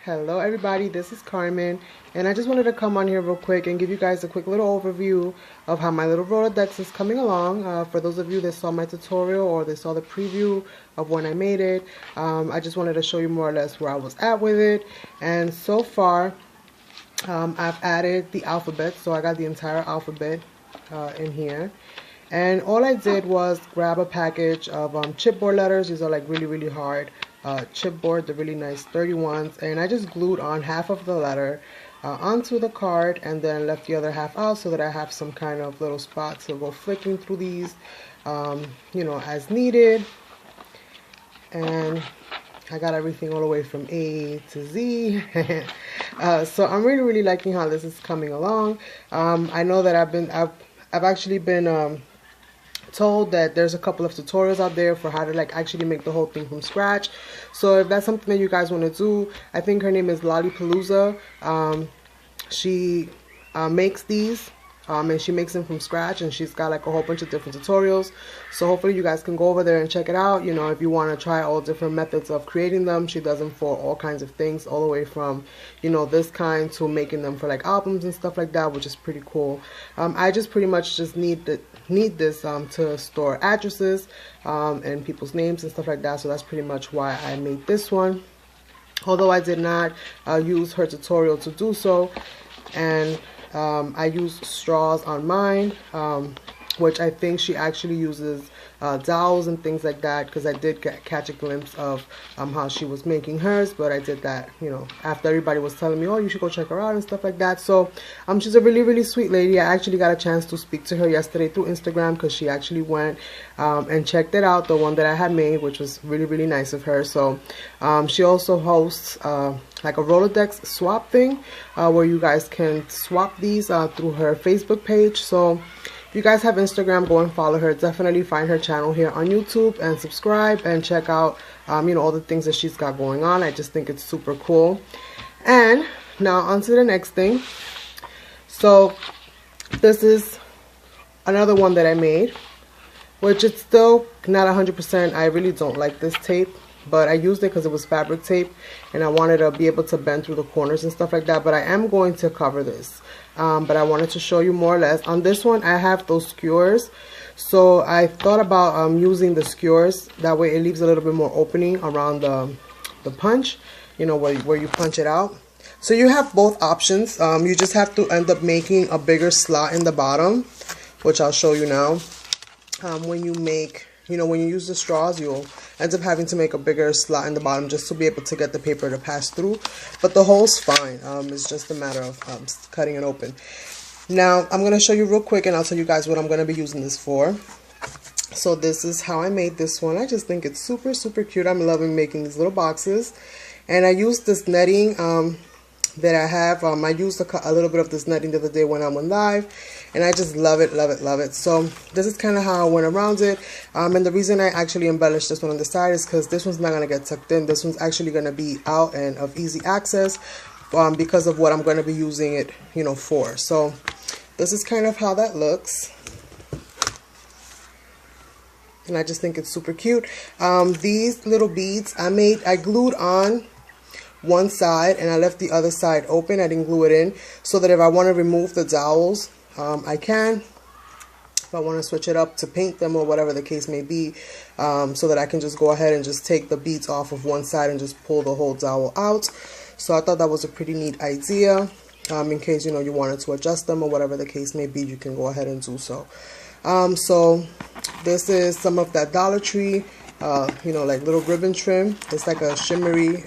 Hello everybody, this is Carmen, and I just wanted to come on here real quick and give you guys a quick little overview of how my little Rolodex is coming along. For those of you that saw my tutorial or they saw the preview of when I made it, I just wanted to show you more or less where I was at with it. And so far, I've added the alphabet, so I got the entire alphabet in here. And all I did was grab a package of chipboard letters. These are like really hard chipboard, the really nice 31s, and I just glued on half of the letter onto the card and then left the other half out so that I have some kind of little spots to go flicking through these, you know, as needed. And I got everything all the way from A to Z. So I'm really liking how this is coming along. I know that I've actually been told that there's a couple of tutorials out there for how to like actually make the whole thing from scratch. So if that's something that you guys want to do, I think her name is Lollipalooza. She makes these and she makes them from scratch, and she's got like a whole bunch of different tutorials. So hopefully you guys can go over there and check it out. You know, if you want to try all different methods of creating them, she does them for all kinds of things, all the way from, you know, this kind to making them for like albums and stuff like that, which is pretty cool. I just pretty much just need this to store addresses and people's names and stuff like that. So that's pretty much why I made this one, although I did not use her tutorial to do so. And I used straws on mine, which I think she actually uses dowels and things like that, because I did catch a glimpse of how she was making hers. But I did that, you know, after everybody was telling me, oh, you should go check her out and stuff like that. So she's a really sweet lady. I actually got a chance to speak to her yesterday through Instagram, because she actually went and checked it out, the one that I had made, which was really nice of her. So she also hosts like a Rolodex swap thing, where you guys can swap these through her Facebook page. So if you guys have Instagram, go and follow her. Definitely find her channel here on YouTube and subscribe and check out you know, all the things that she's got going on. I just think it's super cool. And now on to the next thing. So this is another one that I made, which it's still not 100%. I really don't like this tape, but I used it because it was fabric tape and I wanted to be able to bend through the corners and stuff like that. But I am going to cover this, but I wanted to show you more or less. On this one, I have those skewers, so I thought about using the skewers. That way it leaves a little bit more opening around the punch, you know, where you punch it out. So you have both options. You just have to end up making a bigger slot in the bottom, which I'll show you now. When you make, you know, when you use the straws, you'll end up having to make a bigger slot in the bottom just to be able to get the paper to pass through. But the hole's fine. It's just a matter of cutting it open. Now, I'm going to show you real quick, and I'll tell you guys what I'm going to be using this for. So this is how I made this one. I just think it's super cute. I'm loving making these little boxes. And I used this netting that I have. I used a little bit of this netting the other day when I went live, and I just love it. So this is kind of how I went around it, and the reason I actually embellished this one on the side is because this one's not going to get tucked in. This one's actually going to be out and of easy access because of what I'm going to be using it, you know, for. So this is kind of how that looks, and I just think it's super cute. These little beads I glued on one side and I left the other side open. I didn't glue it in, so that if I want to remove the dowels, I can. If I want to switch it up to paint them or whatever the case may be, so that I can just go ahead and just take the beads off of one side and just pull the whole dowel out. So I thought that was a pretty neat idea. In case, you know, you wanted to adjust them or whatever the case may be, you can go ahead and do so. So this is some of that Dollar Tree, you know, like little ribbon trim. It's like a shimmery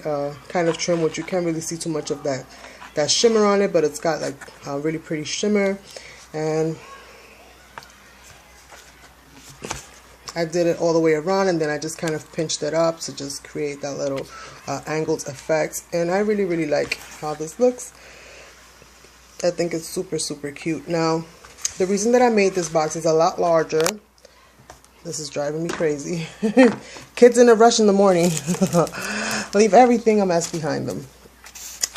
kind of trim, which you can't really see too much of that shimmer on it, but it's got like a really pretty shimmer. And I did it all the way around, and then I just kind of pinched it up to just create that little angled effect. And I really like how this looks. I think it's super cute. Now, the reason that I made this box is a lot larger. This is driving me crazy. Kids in a rush in the morning. Leave everything a mess behind them.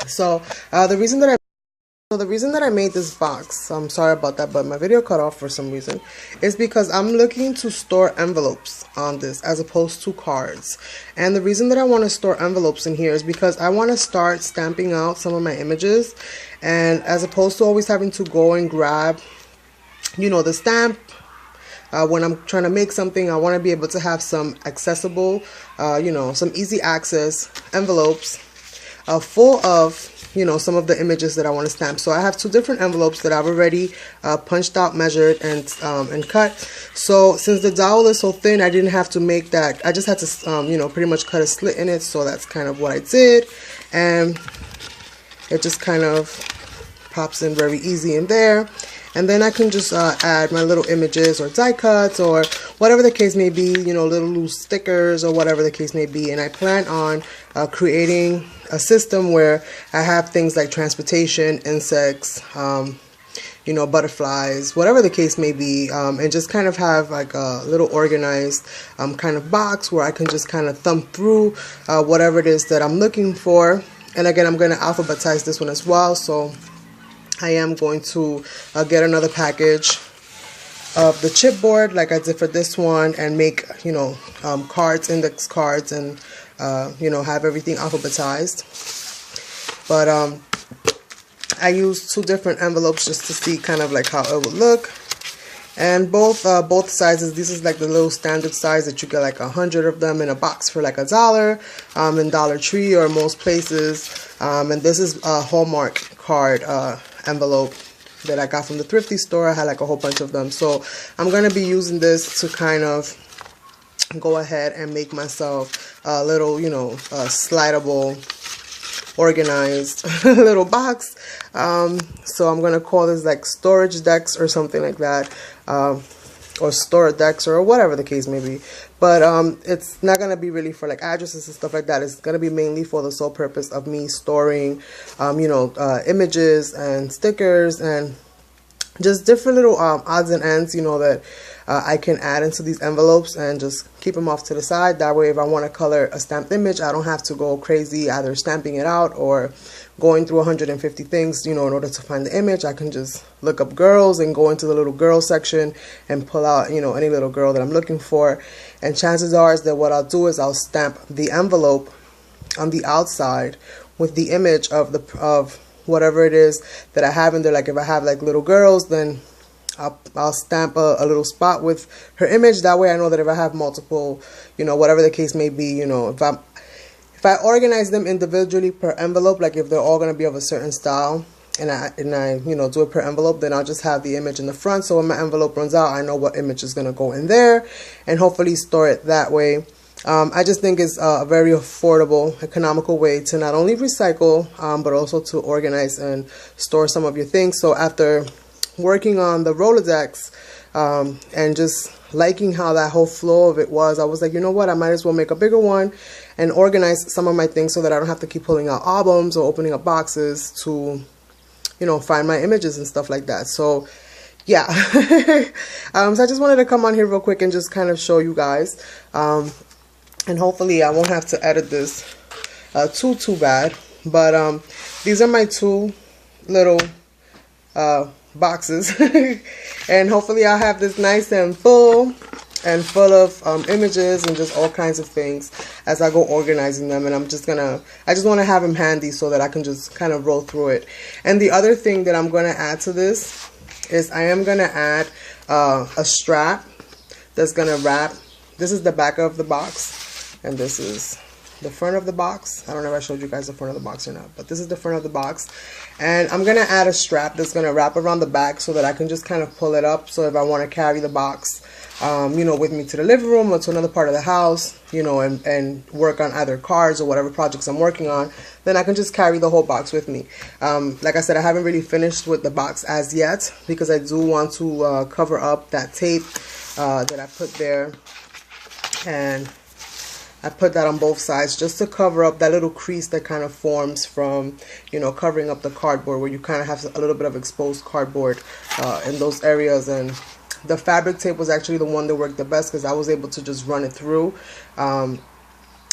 So the reason that I So the reason that I made this box, I'm sorry about that, but my video cut off for some reason, is because I'm looking to store envelopes on this as opposed to cards. And the reason that I want to store envelopes in here is because I want to start stamping out some of my images, and as opposed to always having to go and grab, you know, the stamp. When I'm trying to make something, I want to be able to have some accessible, you know, some easy access envelopes full of, you know, some of the images that I want to stamp. So I have two different envelopes that I've already punched out, measured, and cut. So since the dowel is so thin, I didn't have to make that. I just had to, you know, pretty much cut a slit in it. So that's kind of what I did. And it just kind of pops in very easy in there. And then I can just add my little images or die cuts or whatever the case may be, you know, little loose stickers or whatever the case may be. And I plan on creating a system where I have things like transportation, insects, you know, butterflies, whatever the case may be, and just kind of have like a little organized kind of box where I can just kind of thumb through whatever it is that I'm looking for. And again, I'm going to alphabetize this one as well. So I am going to get another package of the chipboard like I did for this one and make, you know, cards, index cards, and you know, have everything alphabetized. But I used two different envelopes just to see kind of like how it would look. And both sizes, this is like the little standard size that you get like 100 of them in a box for like $1 in Dollar Tree or most places. And this is a Hallmark card envelope that I got from the thrifty store. I had like a whole bunch of them. So I'm going to be using this to kind of go ahead and make myself a little, you know, slidable, organized little box. So I'm going to call this like storage decks or something like that. Or store decks or whatever the case may be. But it's not going to be really for like addresses and stuff like that. It's going to be mainly for the sole purpose of me storing, you know, images and stickers and just different little odds and ends, you know, that I can add into these envelopes and just keep them off to the side. That way, if I want to color a stamped image, I don't have to go crazy either stamping it out or going through 150 things, you know, in order to find the image. I can just look up girls and go into the little girl section and pull out, you know, any little girl that I'm looking for. And chances are is that what I'll do is I'll stamp the envelope on the outside with the image of whatever it is that I have in there. Like if I have like little girls, then I'll stamp a little spot with her image. That way I know that if I have multiple, you know, whatever the case may be, you know, if I organize them individually per envelope, like if they're all going to be of a certain style, and I you know, do it per envelope, then I'll just have the image in the front. So when my envelope runs out, I know what image is going to go in there and hopefully store it that way. I just think it's a very affordable, economical way to not only recycle, but also to organize and store some of your things. So after working on the Rolodex and just liking how that whole flow of it was, I was like, you know what, I might as well make a bigger one and organize some of my things so that I don't have to keep pulling out albums or opening up boxes to, you know, find my images and stuff like that. So yeah, so I just wanted to come on here real quick and just kind of show you guys, and hopefully I won't have to edit this too bad. But these are my two little boxes and hopefully I'll have this nice and full of images and just all kinds of things as I go organizing them. And I just want to have them handy so that I can just kind of roll through it. And the other thing that I'm going to add to this is I am going to add a strap that's going to wrap. This is the back of the box and this is the front of the box. I don't know if I showed you guys the front of the box or not, but this is the front of the box. And I'm going to add a strap that's going to wrap around the back so that I can just kind of pull it up. So if I want to carry the box, you know, with me to the living room or to another part of the house, you know, and work on either cards or whatever projects I'm working on, then I can just carry the whole box with me. Like I said, I haven't really finished with the box as yet because I do want to cover up that tape that I put there. And I put that on both sides just to cover up that little crease that kind of forms from, you know, covering up the cardboard, where you kind of have a little bit of exposed cardboard in those areas. And the fabric tape was actually the one that worked the best because I was able to just run it through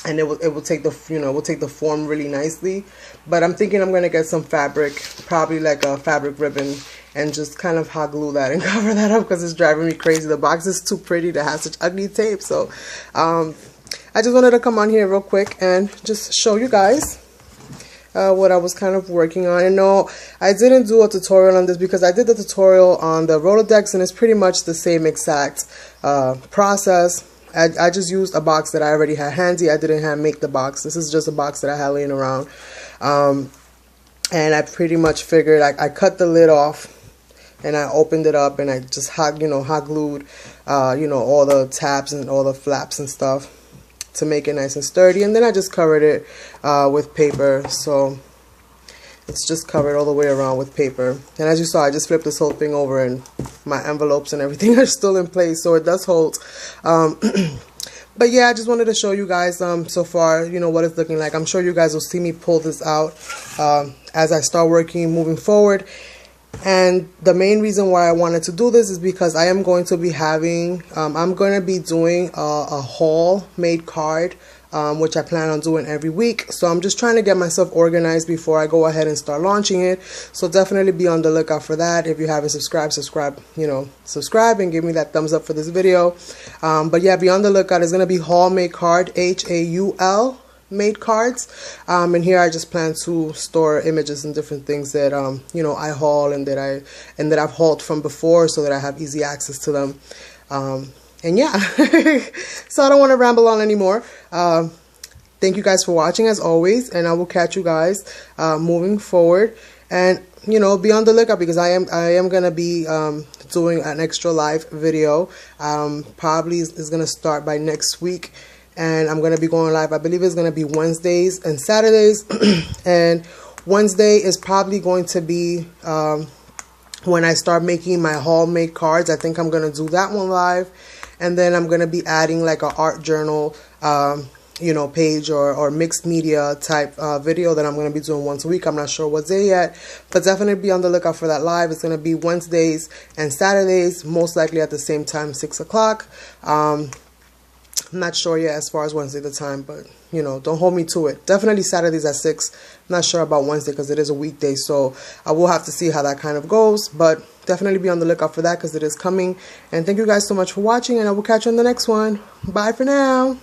and it will take the, you know, it will take the form really nicely. But I'm thinking I'm gonna get some fabric, probably like a fabric ribbon, and just kind of hot glue that and cover that up because it's driving me crazy. The box is too pretty to have such ugly tape. So I just wanted to come on here real quick and just show you guys what I was kind of working on. And no, I didn't do a tutorial on this because I did the tutorial on the Rolodex, and it's pretty much the same exact process. I just used a box that I already had handy. I didn't hand make the box. This is just a box that I had laying around. And I pretty much figured I cut the lid off and I opened it up and I just hot glued all the tabs and all the flaps and stuff to make it nice and sturdy. And then I just covered it with paper. So it's just covered all the way around with paper. And as you saw, I just flipped this whole thing over and my envelopes and everything are still in place, so it does hold. But yeah, I just wanted to show you guys so far, you know, what it's looking like. I'm sure you guys will see me pull this out as I start working moving forward. And the main reason why I wanted to do this is because I am going to be having, I'm going to be doing a haul made card, which I plan on doing every week. So I'm just trying to get myself organized before I go ahead and start launching it. So definitely be on the lookout for that. If you haven't subscribed, subscribe and give me that thumbs up for this video. But yeah, be on the lookout. It's going to be haul made card, HAUL made cards. And here I just plan to store images and different things that I haul and that I've hauled from before, so that I have easy access to them. And yeah, so I don't want to ramble on anymore. Thank you guys for watching as always, and I will catch you guys moving forward. And be on the lookout because I am gonna be doing an extra live video. Probably is gonna start by next week, and I'm gonna be going live. I believe it's gonna be Wednesdays and Saturdays, and Wednesday is probably going to be when I start making my haul made cards. I think I'm gonna do that one live. And then I'm going to be adding like an art journal, page or mixed media type video that I'm going to be doing once a week. I'm not sure what day yet, but definitely be on the lookout for that live. It's going to be Wednesdays and Saturdays, most likely at the same time, 6 o'clock. I'm not sure yet as far as Wednesday the time, but don't hold me to it. Definitely Saturdays at 6. I'm not sure about Wednesday because it is a weekday, so I will have to see how that kind of goes, but definitely be on the lookout for that because it is coming. And thank you guys so much for watching, and I will catch you on the next one. Bye for now.